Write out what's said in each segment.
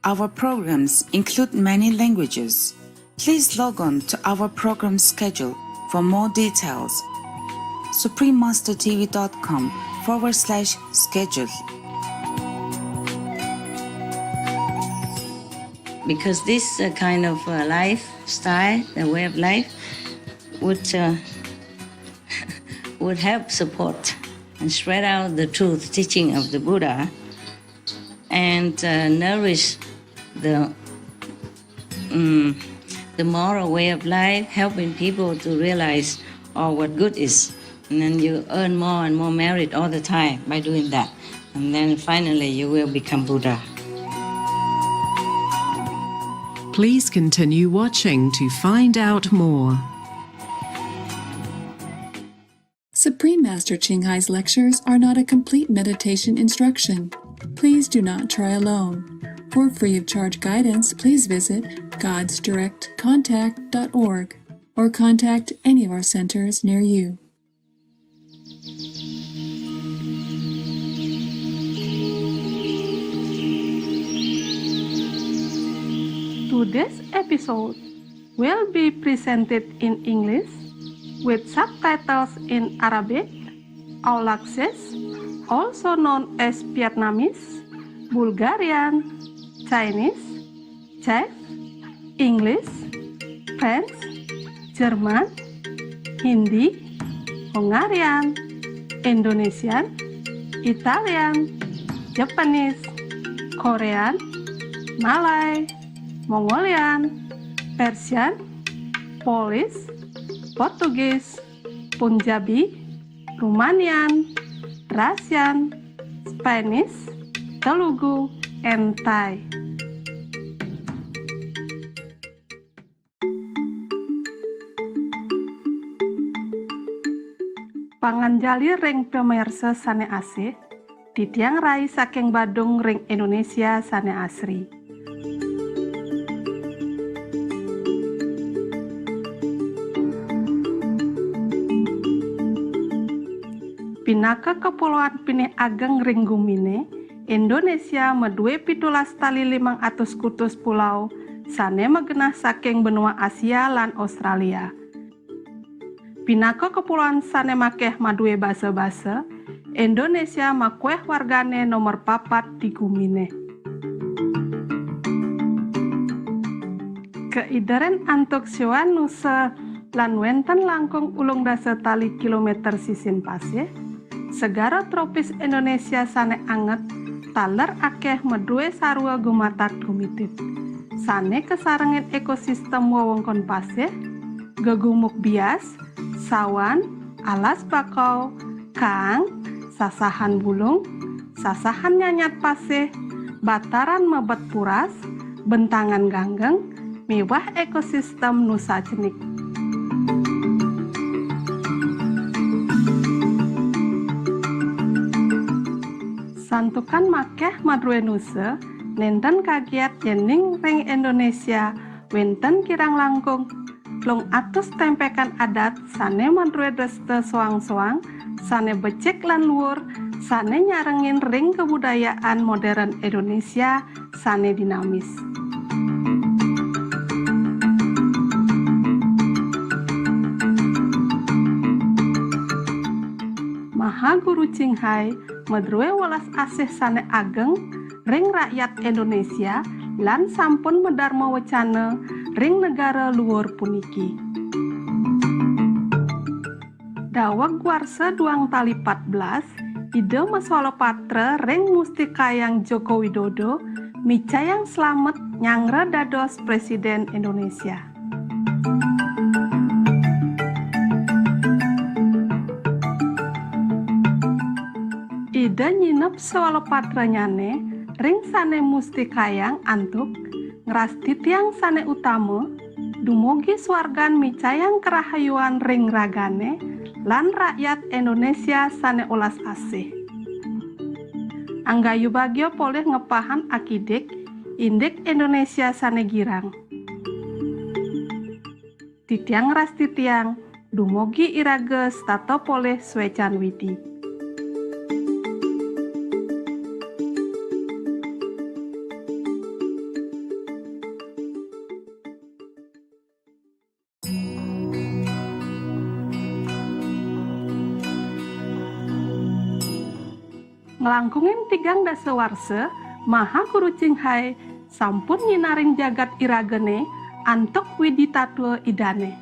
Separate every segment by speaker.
Speaker 1: Our programs include many languages. Please log on to our program schedule for more details. suprememastertv.com/schedule.
Speaker 2: Because this kind of lifestyle, the way of life, would help support and spread out the truth teaching of the Buddha and nourish the moral way of life, helping people to realize what good is. And then you earn more and more merit all the time by doing that. And then finally you will become Buddha.
Speaker 3: Please continue watching to find out more.
Speaker 4: Supreme Master Ching Hai's lectures are not a complete meditation instruction. Please do not try alone. For free of charge guidance, please visit godsdirectcontact.org or contact any of our centers near you.
Speaker 5: Today's episode will be presented in English with subtitles in Arabic, all access, also known as Vietnamese, Bulgarian, Chinese, Czech, English, French, German, Hindi, Hungarian, Indonesian, Italian, Japanese, Korean, Malay, Mongolian, Persian, Polish, Portugese, Punjabi, Romanian, Russian, Spanish, Telugu, and Thai. Panganjali ring pemirsa sane asih, titiang rai saking Badung ring Indonesia sane asri. Pinaka kepulauan Pini Ageng ring Gumine, Indonesia medue 17 tali 500 kutus pulau, sane megenah saking benua Asia lan Australia. Pinaka kepulauan sane makeh madue basa-basa, Indonesia makueh wargane nomor 4 di Gumine. Keideren antuk siwan nusa lan wenten langkung ulung dasa tali kilometer sisin pasir, segara tropis Indonesia sane anget, taler akeh medue sarua gumatat gumitip. Sane kesarengin ekosistem wewengkon pasir, gegumuk bias, sawan, alas bakau, kang, sasahan bulung, sasahan nyanyat pasir, bataran mebet puras, bentangan ganggeng, miwah ekosistem nusa cenik. Santukan makeh madrue nusa, nenten kagiat jening ring Indonesia, wenten kirang langkung, long atus tempekan adat, sane madrue deste soang-soang, sane becek lan luhur, sane nyarengin ring kebudayaan modern Indonesia, sane dinamis. Maha Guru Ching Hai medrue welas asih sane ageng ring rakyat Indonesia lan sampun medarma wecana ring negara luhur puniki. Daweg warsa duang tali 14 ide maswala patra ring mustikayang Joko Widodo micayang slamet nyangre dados Presiden Indonesia. Ida nyinep sewala patranyane ring sane mustikayang antuk ngrasti tiang sane utama dumugi swargan micayang kerahayuan ring ragane lan rakyat Indonesia sane ulas asih. Anggayu bagyo poleh ngepahan akidik indik Indonesia sane girang. Titiang ngrasti tiang dumugi irages tato poleh swecan widi. Ngelangkungin 3 dasawarsa, Maha Guru Ching Hai sampun nyinaring jagat iragene antuk widitatwa idane.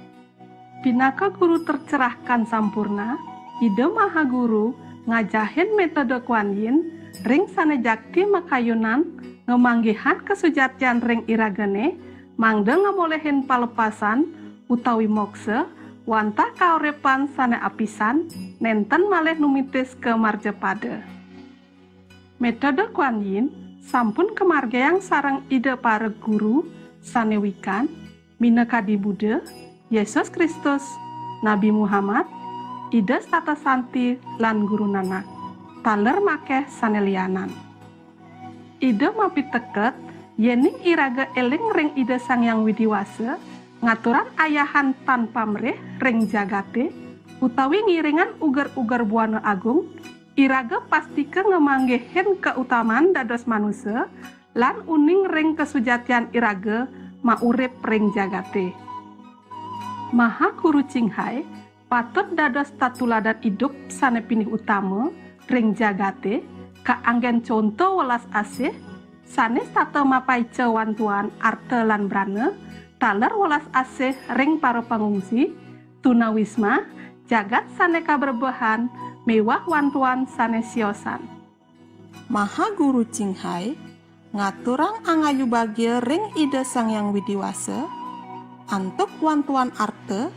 Speaker 5: Pinaka guru tercerahkan sampurna, ide Maha Guru ngajahin metode Kuan Yin ring sanejakti makayunan ngemanggihan kesujatian ring iragene mangda ngamolehin palepasan utawi moksa wantah kaurepan sane apisan nenten malih numitis ke marjapada. Metode Kuan Yin sampun kemargayang sareng ide para guru sanewikan minekadi Buddha, Yesus Kristus, Nabi Muhammad, ide Tata Santi lan Guru Nanak, taler makeh sanelianan. Ide mapi teket yening iraga eling ring ide Sangyang Widiwasa ngaturan ayahan tanpa mrih ring jagate utawi ngiringan uger-uger buana agung iraga pastike ngemanggihin keutamaan dados manusia lan uning ring kesujatian iraga maurip ring jagate. Maha Guru Ching Hai patut dados tatuladan hidup sanepinih utama ring jagate kaanggen contoh welas asih sanes tata mapai wantuan arte lan brana taler welas asih ring para pangungsi tunawisma jagat saneka berbahan mewah wantuan sanesiosan.
Speaker 6: Maha Guru Ching Hai ngaturang angayu bagya ring ide Sangyang Widiwasa antuk wantuan arte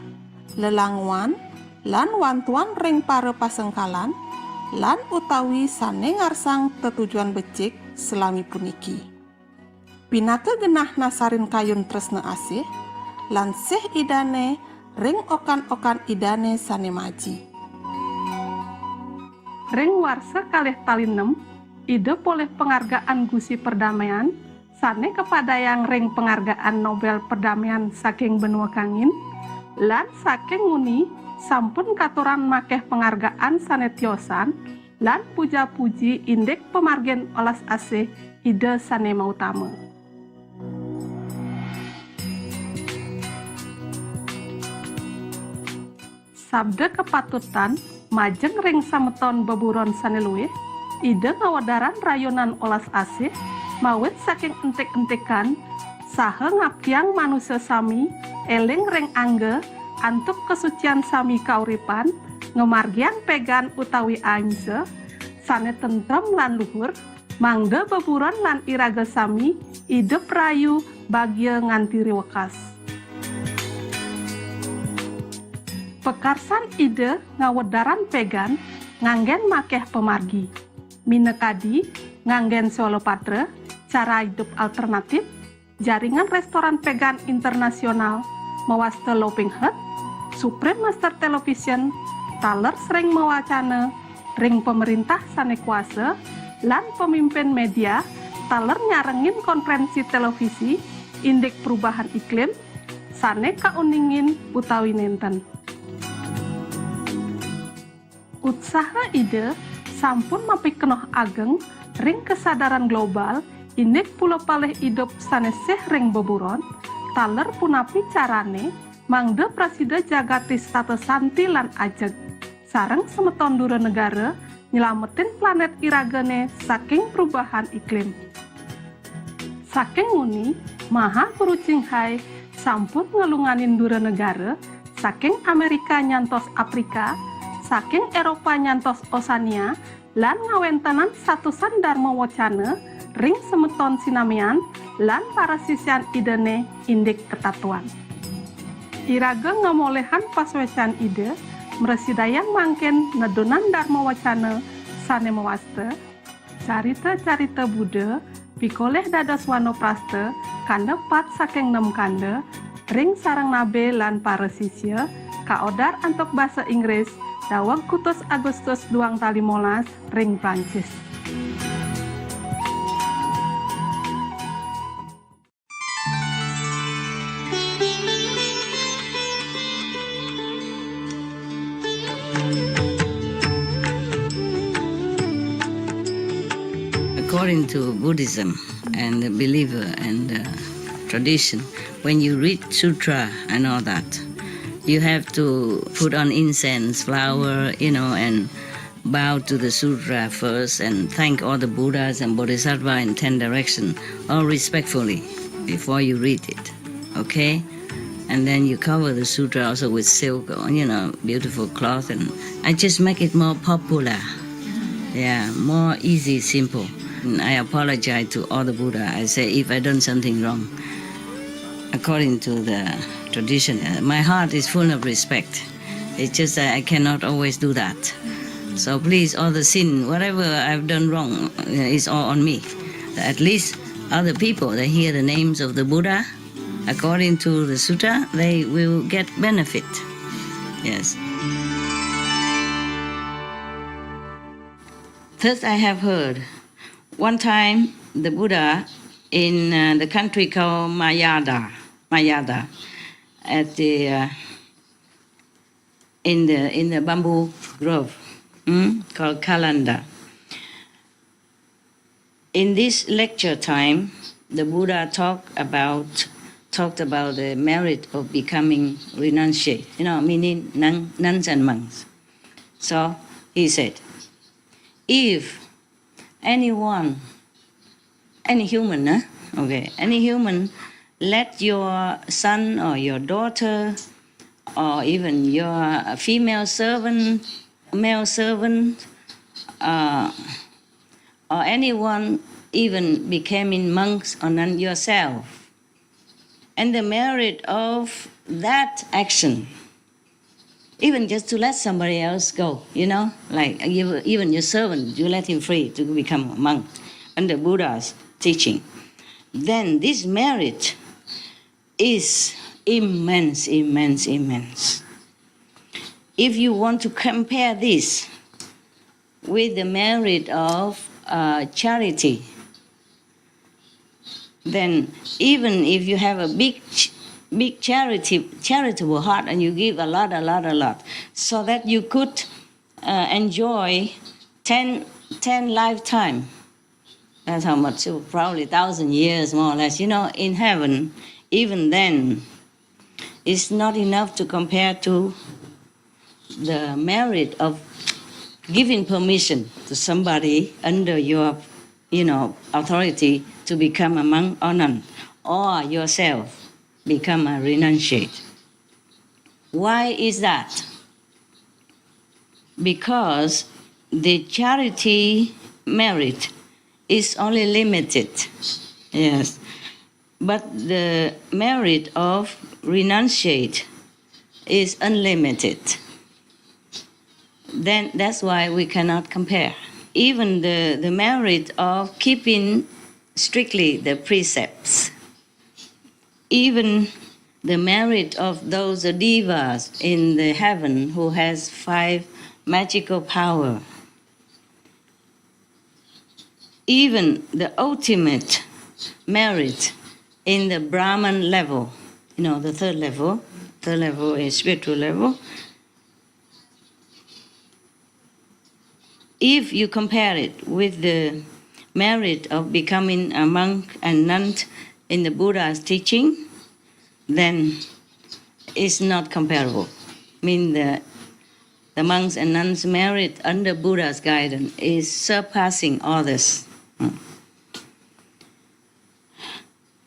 Speaker 6: lelangwan lan wantuan ring para pasengkalan lan utawi sane ngarsang tetujuan becik selami puniki. Pinaka genah nasarin kayun tresna asih lan sih idane ring okan-okan idane sane maji.
Speaker 5: Ring warsa kalih tali 6, ide poleh penghargaan Gusi Perdamaian, sane kepada yang ring penghargaan Nobel Perdamaian saking benua kangin, lan saking muni sampun katuran makeh penghargaan sane tiosan, lan puja-puji indek pemargen olas asih ide sane mautama. Sabda kepatutan majeng ring sameton beburon saneluwih ide ngawadaran rayonan olas asih mawit saking entik-entikan saha ngaptiang manusia sami eling ring angge antuk kesucian sami kauripan ngemargian pegan utawi aimse sane tentrem lan luhur mangga beburon lan iraga sami ide prayu bagya nganti riwekas. Pekarsan ide ngawedaran pegan nganggen makeh pemargi. Minekadi nganggen solo patre, cara hidup alternatif, jaringan restoran vegan internasional, mewaste Lopping Hut, Supreme Master Television, taler sering mewacana, ring pemerintah sane kuasa, lan pemimpin media, taler nyarengin konferensi televisi, indek perubahan iklim, sane kauningin utawi nenten. Usaha ide sampun mapik kenoh ageng ring kesadaran global indek pulau paleh hidup saneseh ring beburon taler punapi carane mangde prasida jagatis tata santi lan ajeg sareng semeton dura negara nyelametin planet iragane saking perubahan iklim. Saking muni Maha Guru Ching Hai sampun ngelunganin dura negara saking Amerika nyantos Afrika saking Eropa nyantos Osania lan ngawentanan satusan dharma wacana ring semeton sinamian lan para sisyan idene indek ketatuan. Iraga ngamolehan paswecan ide meresidayang mangken nedonan dharma wacana sane mewaste carita-carita Buddha pikoleh dados wanopraste kanda 4 saking 6 kanda ring sarang nabe lan para sisya kaodar antuk bahasa Inggris dawang kutus Agustus 2015 ring Prancis.
Speaker 2: According to Buddhism and the believer and the tradition, when you read sutra and all that, you have to put on incense, flower, and bow to the sutra first and thank all the Buddhas and Bodhisattvas in 10 directions, all respectfully, before you read it, okay? And then you cover the sutra also with silk, or, beautiful cloth, and I just make it more popular. Yeah, more easy, simple. And I apologize to all the Buddha. I say if I done something wrong, according to the tradition, my heart is full of respect. It's just that I cannot always do that. So please, all the sin, whatever I've done wrong, is all on me. At least other people, they hear the names of the Buddha, according to the sutta, they will get benefit. Yes. First, I have heard, one time the Buddha in the country called Mayada, at the in the bamboo grove called Kalanda. In this lecture time, the Buddha talked about the merit of becoming renunciate, meaning nuns and monks. So he said, if any human let your son or your daughter or even your female servant, male servant, or anyone even becoming monks or nun yourself, and the merit of that action, even just to let somebody else go, like even your servant, you let him free to become a monk under Buddha's teaching, then this merit is immense, immense, immense. If you want to compare this with the merit of charity, then even if you have a big charitable heart and you give a lot, so that you could enjoy 10 lifetime. That's how much, probably 1,000 years more or less. In heaven, even then, it's not enough to compare to the merit of giving permission to somebody under your, authority to become a monk or nun, or yourself become a renunciate. Why is that? Because the charity merit is only limited, yes, but the merit of renunciate is unlimited. Then that's why we cannot compare. Even the merit of keeping strictly the precepts, even the merit of those devas in the heaven who has 5 magical power, even the ultimate merit in the Brahman level, the third level is spiritual level. If you compare it with the merit of becoming a monk and nun in the Buddha's teaching, then it's not comparable. I mean, the monks and nuns' merit under Buddha's guidance is surpassing others.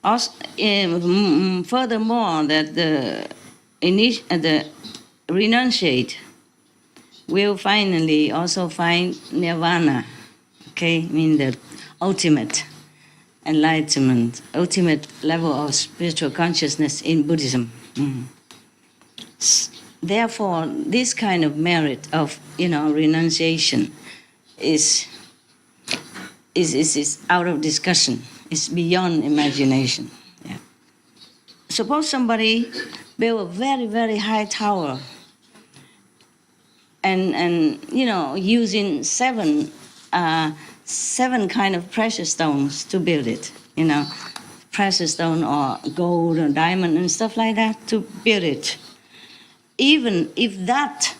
Speaker 2: Also, furthermore, that the renunciate will finally also find nirvana, okay? I mean the ultimate enlightenment, ultimate level of spiritual consciousness in Buddhism. Therefore, this kind of merit of, renunciation is out of discussion. It's beyond imagination. Yeah. Suppose somebody built a very, very high tower and using seven kind of precious stones to build it, precious stone or gold or diamond and stuff like that to build it. Even if that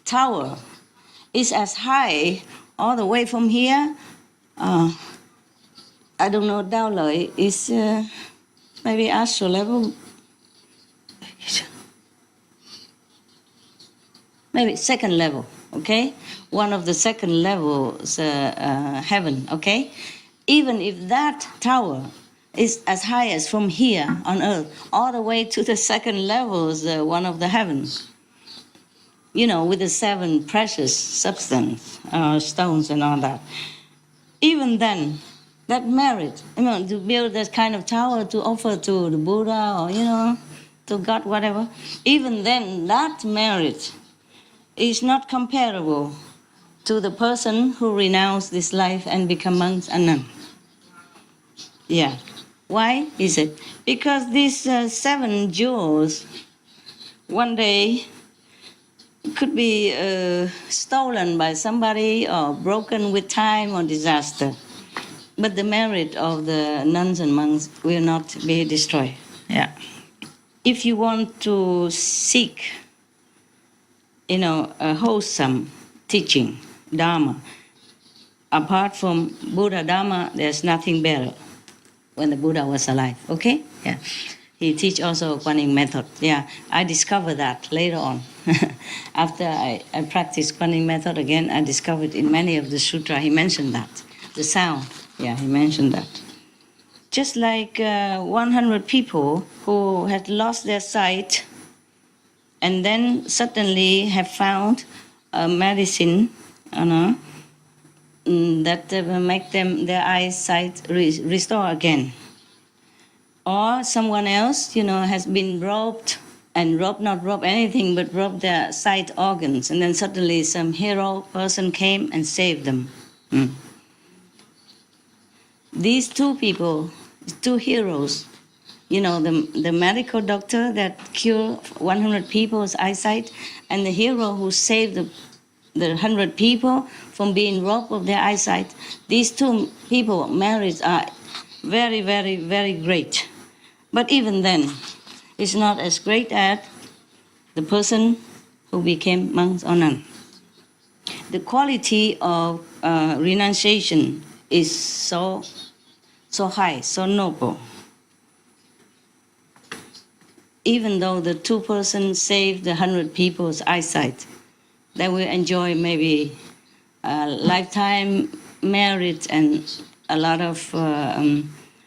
Speaker 2: tower is as high all the way from here, I don't know, Dao Lợi is maybe astral level, maybe second level, okay? One of the second levels heaven, okay? Even if that tower is as high as from here on earth, all the way to the second level is one of the heavens. You know, with the 7 precious substance, stones and all that. Even then, that merit, to build that kind of tower to offer to the Buddha or, to God, whatever, even then, that merit is not comparable to the person who renounced this life and become monks and nuns. Yeah. Why is it? Because these 7 jewels, one day, could be stolen by somebody or broken with time or disaster. But the merit of the nuns and monks will not be destroyed. Yeah. If you want to seek, a wholesome teaching, Dharma, apart from Buddha Dharma, there's nothing better when the Buddha was alive, okay? Yeah. He teach also Kuan method. Yeah, I discovered that later on. After I practiced Kuan method again, I discovered in many of the sutra, he mentioned that. The sound, yeah, he mentioned that. Just like 100 people who had lost their sight and then suddenly have found a medicine, that will make them their eyesight restore again. Or someone else, has been robbed not robbed anything, but robbed their sight organs, and then suddenly some hero person came and saved them. These 2 people, 2 heroes, the medical doctor that cured 100 people's eyesight, and the hero who saved the 100 people from being robbed of their eyesight. These 2 people merits are very, very, very great. But even then, it's not as great as the person who became monks or nuns. The quality of renunciation is so high, so noble. Even though the 2 persons saved the 100 people's eyesight, they will enjoy maybe a lifetime merit and a lot of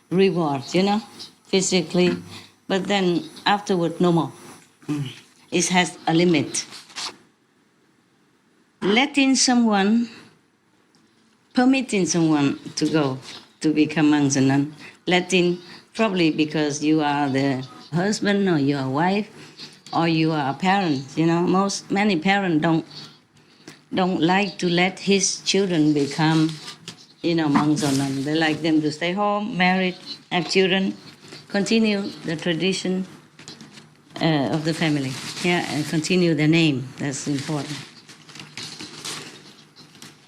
Speaker 2: rewards, physically, but then afterward, no more. It has a limit. Permitting someone to go to become monks and nuns, probably because you are the husband or you are a wife or you are a parent. Many parents don't like to let his children become, monks or nuns. They like them to stay home, married, have children, continue the tradition of the family, and continue the name. That's important.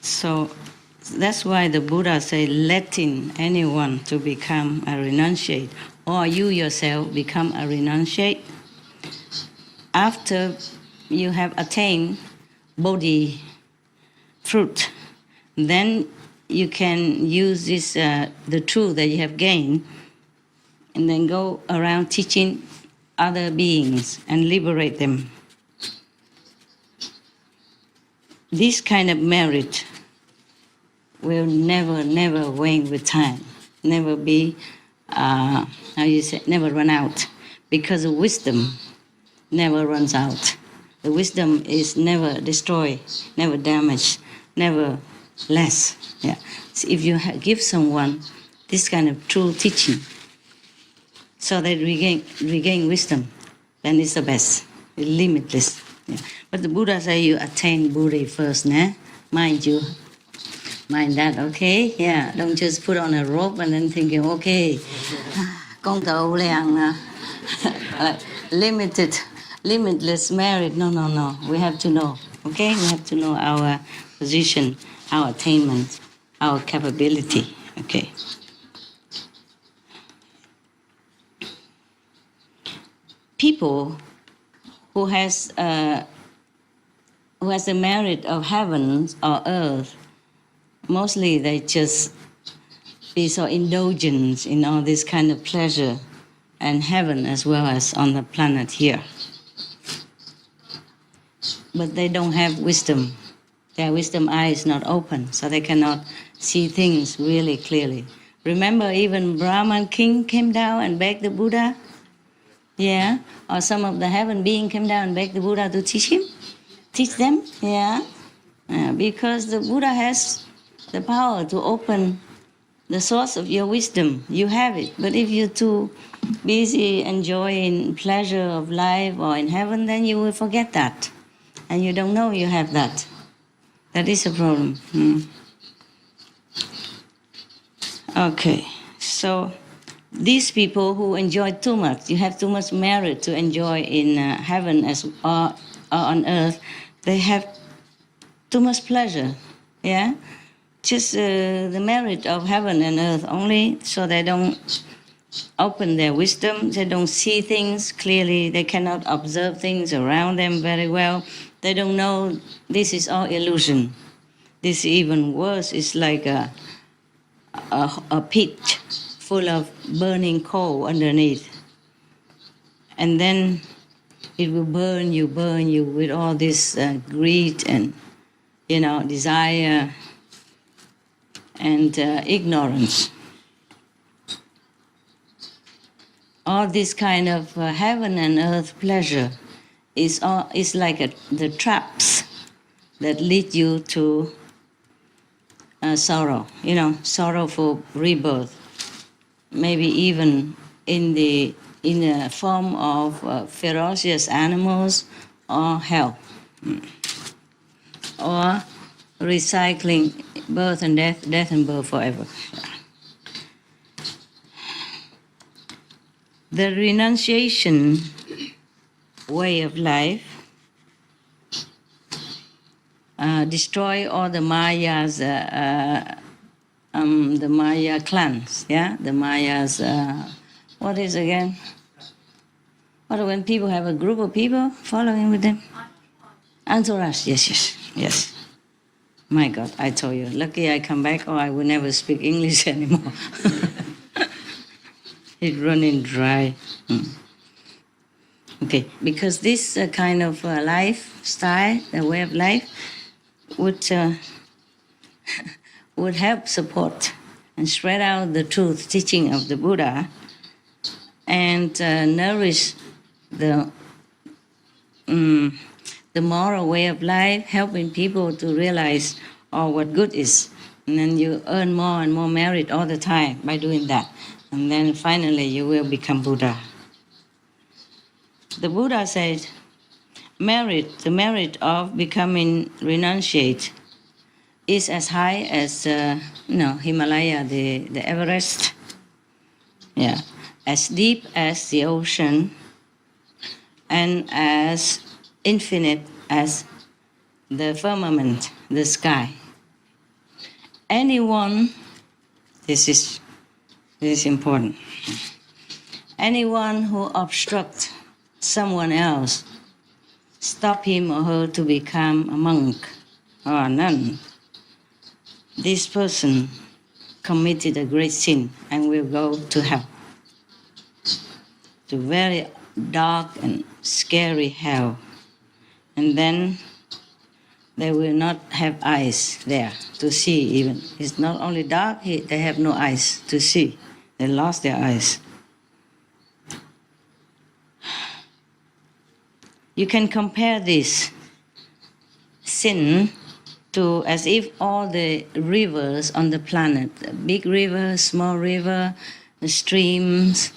Speaker 2: So that's why the Buddha say, letting anyone to become a renunciate, or you yourself become a renunciate, after you have attained Bodhi fruit, then you can use this the truth that you have gained, and then go around teaching other beings and liberate them. This kind of merit will never wane with time, never be, never run out, because the wisdom never runs out. The wisdom is never destroyed, never damaged, never less. Yeah. So if you give someone this kind of true teaching, so they regain wisdom, then it's the best, it's limitless. Yeah. But the Buddha say you attain Buddha first, mind you. Mind that, okay? Yeah, don't just put on a robe and then thinking, okay, limitless merit. No. We have to know, okay? We have to know our position, our attainment, our capability, okay? People who has the merit of heaven or earth, mostly they just be so indulgent in all this kind of pleasure and heaven as well as on the planet here. But they don't have wisdom. Their wisdom eye is not open, so they cannot see things really clearly. Remember, even Brahman king came down and begged the Buddha. Yeah, or some of the heaven being came down and begged the Buddha to teach them. Yeah, because the Buddha has the power to open the source of your wisdom. You have it, but if you're too busy enjoying pleasure of life or in heaven, then you will forget that, and you don't know you have that. That is a problem. Okay, so these people who enjoy too much, you have too much merit to enjoy in heaven as or on earth, they have too much pleasure, yeah? Just the merit of heaven and earth only, so they don't open their wisdom, they don't see things clearly, they cannot observe things around them very well. They don't know this is all illusion. This is even worse, it's like a pit full of burning coal underneath. And then it will burn you with all this greed and, desire and ignorance. All this kind of heaven and earth pleasure is like the traps that lead you to sorrow, sorrowful rebirth. Maybe even in the form of ferocious animals or hell, or recycling birth and death and birth forever. The renunciation way of life destroy all the Maya's, the Maya clans, yeah? The Maya's, what is again? What when people have a group of people following with them? Entourage, yes. My God, I told you, lucky I come back or I will never speak English anymore. It's running dry. Okay, because this kind of lifestyle, the way of life, would help support and spread out the truth teaching of the Buddha and nourish the moral way of life, helping people to realize what good is. And then you earn more and more merit all the time by doing that. And then finally you will become Buddha. The Buddha said, the merit of becoming renunciate is as high as Himalaya, the Everest. Yeah, as deep as the ocean, and as infinite as the firmament, the sky. Anyone, this is important. Anyone who obstructs someone else, stop him or her to become a monk or a nun, this person committed a great sin and will go to hell. To very dark and scary hell. And then they will not have eyes there to see even. It's not only dark, they have no eyes to see. They lost their eyes. You can compare this sin to as if all the rivers on the planet, big river, small river, streams,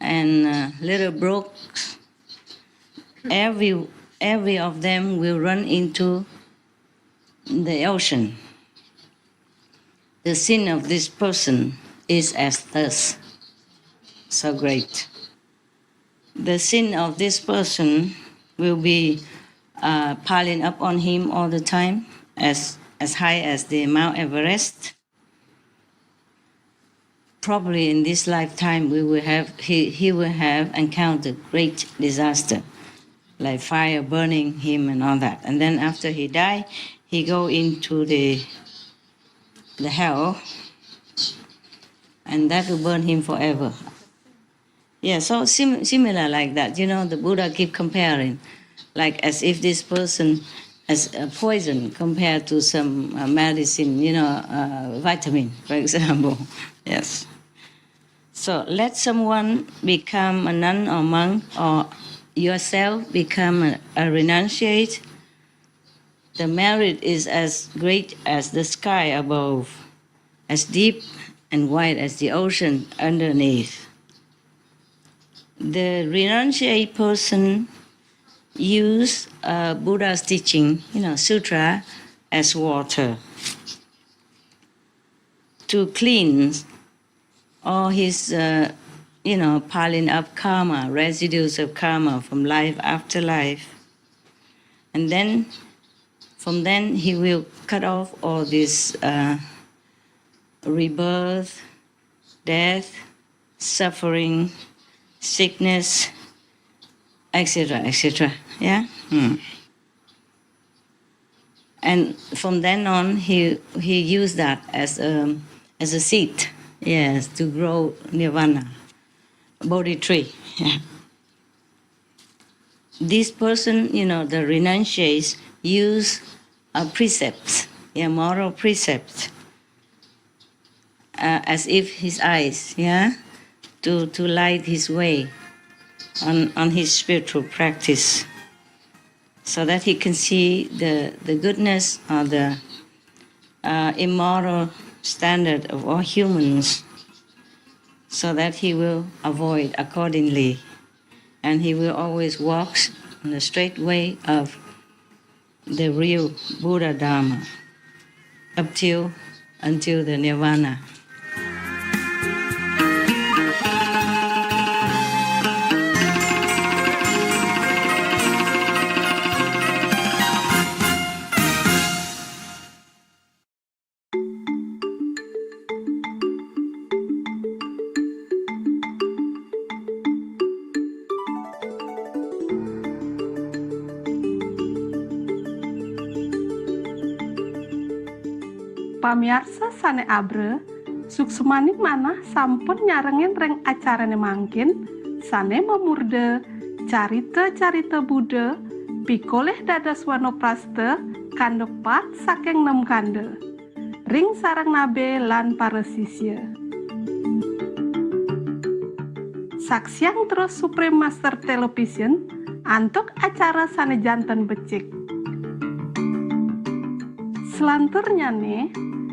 Speaker 2: and little brooks, every of them will run into the ocean. The sin of this person is as thirst, so great. The sin of this person will be piling up on him all the time, as high as the Mount Everest. Probably in this lifetime he will have encountered great disaster, like fire burning him and all that. And then after he die, he go into the hell, and that will burn him forever. Yeah, so similar like that. The Buddha keep comparing, like as if this person as a poison compared to some medicine, vitamin, for example. Yes. So let someone become a nun or monk, or yourself become a renunciate. The merit is as great as the sky above, as deep and wide as the ocean underneath. The renunciate person use Buddha's teaching, sutra, as water to cleanse all his, piling up karma, residues of karma from life after life. And then, from then, he will cut off all this rebirth, death, suffering, sickness, etc., etc. Yeah. And from then on, he used that as a seed, yes, to grow nirvana, Bodhi tree. Yeah. This person, the renunciates, use precepts, moral precepts, as if his eyes, to light his way on his spiritual practice, so that he can see the goodness or the immoral standard of all humans, so that he will avoid accordingly, and he will always walk on the straight way of the real Buddha Dharma until the nirvana.
Speaker 5: Pamiarsa sane abre, suksemaning manah sampun nyarengin reng acarane mangkin, sane memurde carita-carita Buddha, pikoleh dadas wanopraste kandepat saking 6 kande, ring sareng nabe lan para sisya. Saksiang terus Supreme Master Television antuk acara sane janten becik. Selanturnya nih,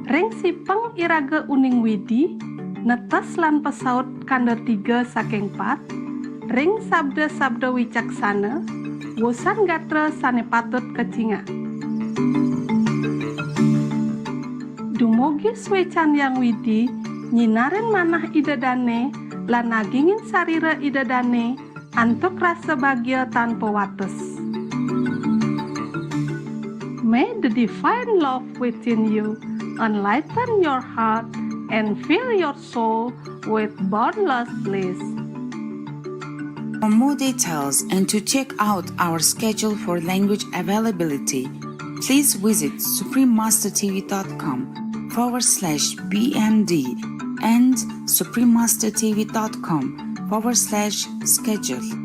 Speaker 5: ring sipeng iraga uning widi, netes lan pesaut kandar 3 saking 4, ring sabda-sabda wicaksana, wosan gatra sane patut kecinga. Dumugi swecan yang widi, nyinarin manah idadane, lan nagingin sarira idadane, antuk rasa bahagia tanpa wates. May the divine love within you enlighten your heart and fill your soul with boundless bliss.
Speaker 1: For more details and to check out our schedule for language availability, please visit suprememastertv.com/BMD and suprememastertv.com/schedule.